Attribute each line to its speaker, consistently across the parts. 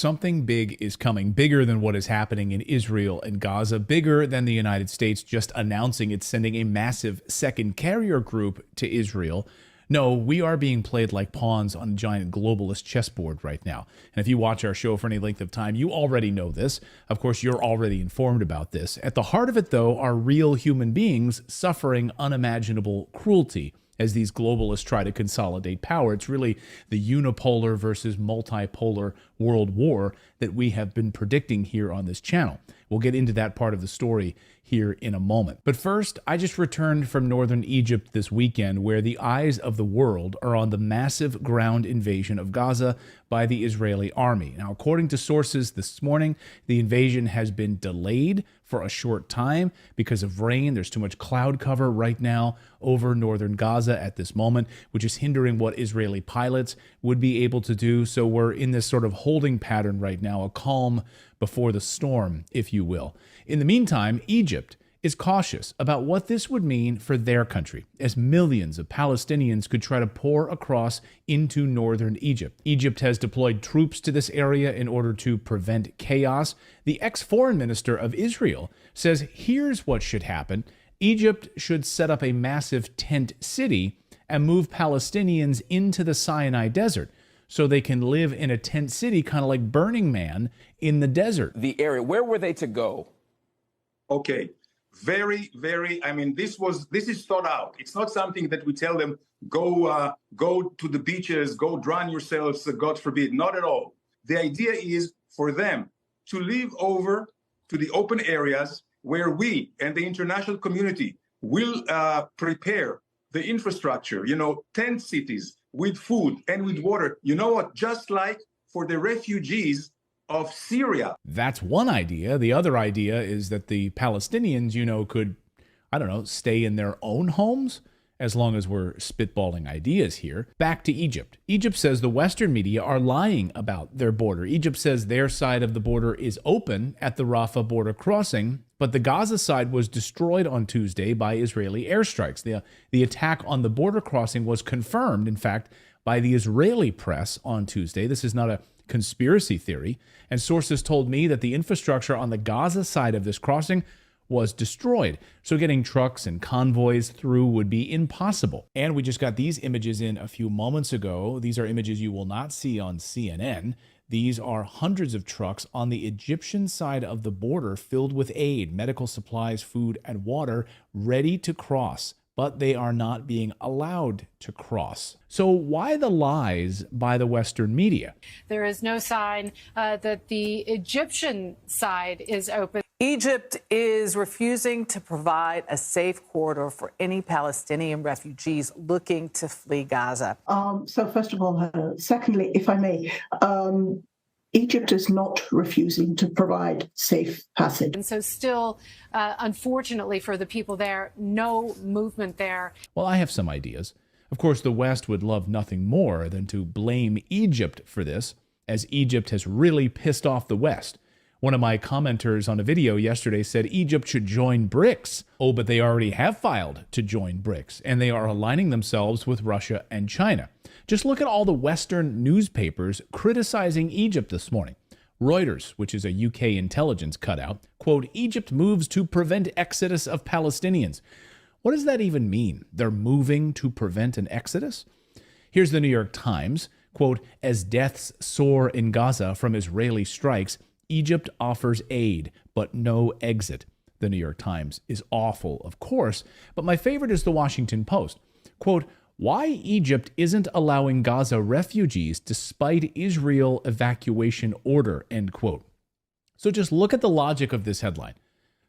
Speaker 1: Something big is coming, bigger than what is happening in Israel and Gaza, bigger than the United States just announcing it's sending a massive second carrier group to Israel. No, we are being played like pawns on a giant globalist chessboard right now. And if you watch our show for any length of time, you already know this. Of course, you're already informed about this. At the heart of it, though, are real human beings suffering unimaginable cruelty as these globalists try to consolidate power. It's really the unipolar versus multipolar world war that we have been predicting here on this channel. We'll get into that part of the story here in a moment. But first, I just returned from northern Egypt this weekend, where the eyes of the world are on the massive ground invasion of Gaza by the Israeli army. Now, according to sources this morning, the invasion has been delayed for a short time because of rain. There's too much cloud cover right now over northern Gaza at this moment, which is hindering what Israeli pilots would be able to do. So we're in this sort of holding pattern right now, a calm before the storm, if you will. In the meantime, Egypt is cautious about what this would mean for their country, as millions of Palestinians could try to pour across into northern Egypt. Egypt has deployed troops to this area in order to prevent chaos. The ex-foreign minister of Israel says here's what should happen. Egypt should set up a massive tent city and move Palestinians into the Sinai desert so they can live in a tent city, kind of like Burning Man in the desert.
Speaker 2: The area, where were they to go?
Speaker 3: Okay. Very, I mean, this is thought out. It's not something that we tell them, go to the beaches, go drown yourselves, God forbid. Not at all. The idea is for them to live over to the open areas where we and the international community will prepare the infrastructure, tent cities with food and with water. You know what? Just like for the refugees of Syria.
Speaker 1: That's one idea. The other idea is that the Palestinians, could, stay in their own homes, as long as we're spitballing ideas here. Back to Egypt. Egypt says the Western media are lying about their border. Egypt says their side of the border is open at the Rafah border crossing, but the Gaza side was destroyed on Tuesday by Israeli airstrikes. The attack on the border crossing was confirmed, in fact, by the Israeli press on Tuesday. This is not a conspiracy theory, and sources told me that the infrastructure on the Gaza side of this crossing was destroyed, so getting trucks and convoys through would be impossible. And we just got these images in a few moments ago. These are images you will not see on CNN. These are hundreds of trucks on the Egyptian side of the border filled with aid, medical supplies, food, and water, ready to cross, but they are not being allowed to cross. So why the lies by the Western media?
Speaker 4: There is no sign that the Egyptian side is open.
Speaker 5: Egypt is refusing to provide a safe corridor for any Palestinian refugees looking to flee Gaza.
Speaker 6: So first of all, secondly, if I may, Egypt is not refusing to provide safe passage.
Speaker 4: And so still, unfortunately for the people there, no movement there.
Speaker 1: Well, I have some ideas. Of course, the West would love nothing more than to blame Egypt for this, as Egypt has really pissed off the West. One of my commenters on a video yesterday said Egypt should join BRICS. Oh, but they already have filed to join BRICS, and they are aligning themselves with Russia and China. Just look at all the Western newspapers criticizing Egypt this morning. Reuters, which is a UK intelligence cutout, quote, Egypt moves to prevent exodus of Palestinians. What does that even mean? They're moving to prevent an exodus? Here's the New York Times, quote, as deaths soar in Gaza from Israeli strikes, Egypt offers aid, but no exit. The New York Times is awful, of course, but my favorite is the Washington Post. Quote, why Egypt isn't allowing Gaza refugees despite Israel evacuation order, end quote. So just look at the logic of this headline.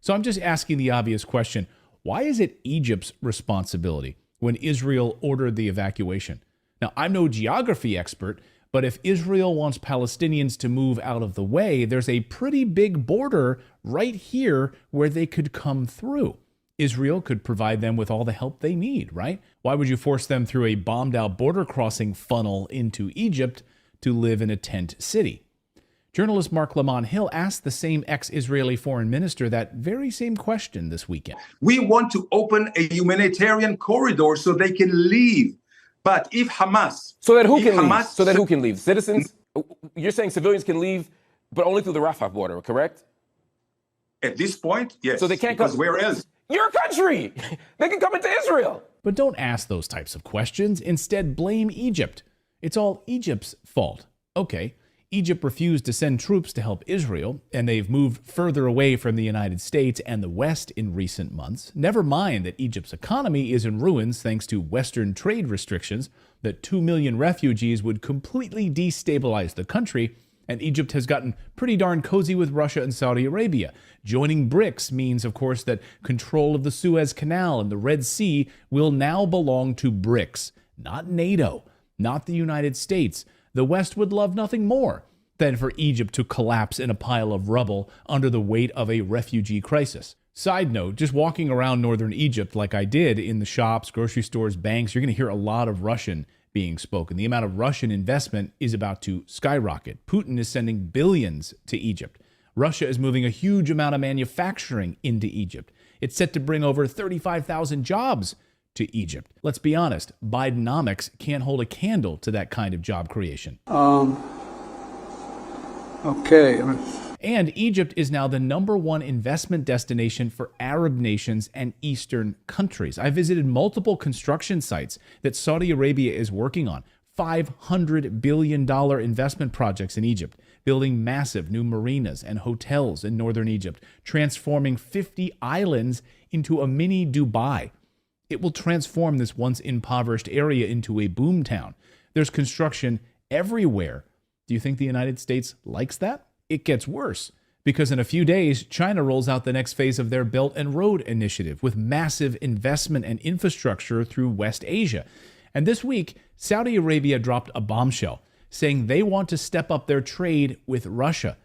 Speaker 1: So I'm just asking the obvious question, why is it Egypt's responsibility when Israel ordered the evacuation? Now, I'm no geography expert, but if Israel wants Palestinians to move out of the way, there's a pretty big border right here where they could come through. Israel could provide them with all the help they need, right? Why would you force them through a bombed-out border crossing funnel into Egypt to live in a tent city? Journalist Mark Lamont Hill asked the same ex-Israeli foreign minister that very same question this weekend.
Speaker 3: We want to open a humanitarian corridor so they can leave. But if Hamas...
Speaker 2: So that who can leave? Citizens? You're saying civilians can leave But only through the Rafah border, correct?
Speaker 3: At this point, yes.
Speaker 2: So they can't
Speaker 3: because
Speaker 2: come.
Speaker 3: where else?
Speaker 2: Your country. They can come into Israel.
Speaker 1: But don't ask those types of questions. Instead, blame Egypt. It's all Egypt's fault. Okay, Egypt refused to send troops to help Israel, and they've moved further away from the United States and the West in recent months. Never mind that Egypt's economy is in ruins thanks to Western trade restrictions, that 2 million refugees would completely destabilize the country, and Egypt has gotten pretty darn cozy with Russia and Saudi Arabia. Joining BRICS means, of course, that control of the Suez Canal and the Red Sea will now belong to BRICS, not NATO, not the United States. The West would love nothing more than for Egypt to collapse in a pile of rubble under the weight of a refugee crisis. Side note, just walking around northern Egypt like I did in the shops, grocery stores, banks, you're going to hear a lot of Russian being spoken. The amount of Russian investment is about to skyrocket. Putin is sending billions to Egypt. Russia is moving a huge amount of manufacturing into Egypt. It's set to bring over 35,000 jobs to Egypt. Let's be honest, Bidenomics can't hold a candle to that kind of job creation.
Speaker 7: Okay.
Speaker 1: And Egypt is now the #1 investment destination for Arab nations and Eastern countries. I visited multiple construction sites that Saudi Arabia is working on, $500 billion investment projects in Egypt, building massive new marinas and hotels in northern Egypt, transforming 50 islands into a mini Dubai. It will transform this once impoverished area into a boomtown. There's construction everywhere. Do you think the United States likes that? It gets worse, because in a few days, China rolls out the next phase of their Belt and Road Initiative with massive investment and infrastructure through West Asia. And this week, Saudi Arabia dropped a bombshell, saying they want to step up their trade with Russia.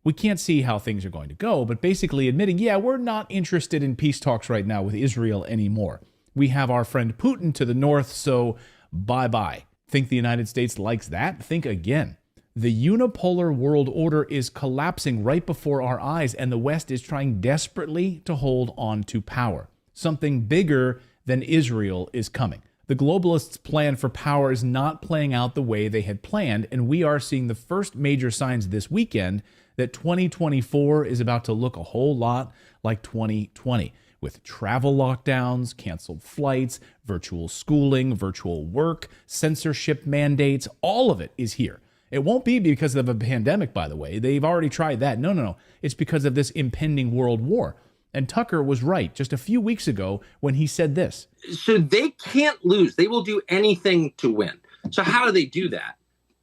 Speaker 1: We can't see how things are going to go, but basically admitting, yeah, we're not interested in peace talks right now with Israel anymore. We have our friend Putin to the north, so bye-bye. Think the United States likes that? Think again. The unipolar world order is collapsing right before our eyes, and the West is trying desperately to hold on to power. Something bigger than Israel is coming. The globalists' plan for power is not playing out the way they had planned, and we are seeing the first major signs this weekend that 2024 is about to look a whole lot like 2020. With travel lockdowns, canceled flights, virtual schooling, virtual work, censorship mandates, all of it is here. It won't be because of a pandemic, by the way. They've already tried that. No. It's because of this impending world war. And Tucker was right just a few weeks ago when he said this.
Speaker 8: So they can't lose. They will do anything to win. So how do they do that?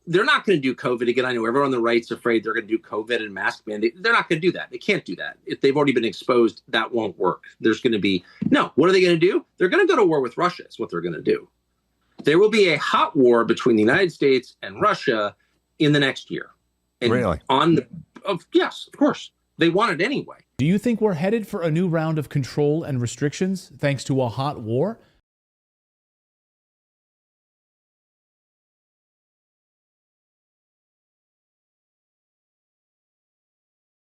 Speaker 8: They're not going to do COVID again. I know everyone on the right's afraid they're going to do COVID and mask mandate. They're not going to do that. They can't do that. If they've already been exposed, that won't work. There's going to be, no, what are they going to do? They're going to go to war with Russia is what they're going to do. There will be a hot war between the United States and Russia in the next year. And
Speaker 9: really?
Speaker 8: Yes, of course. They want it anyway.
Speaker 1: Do you think we're headed for a new round of control and restrictions thanks to a hot war?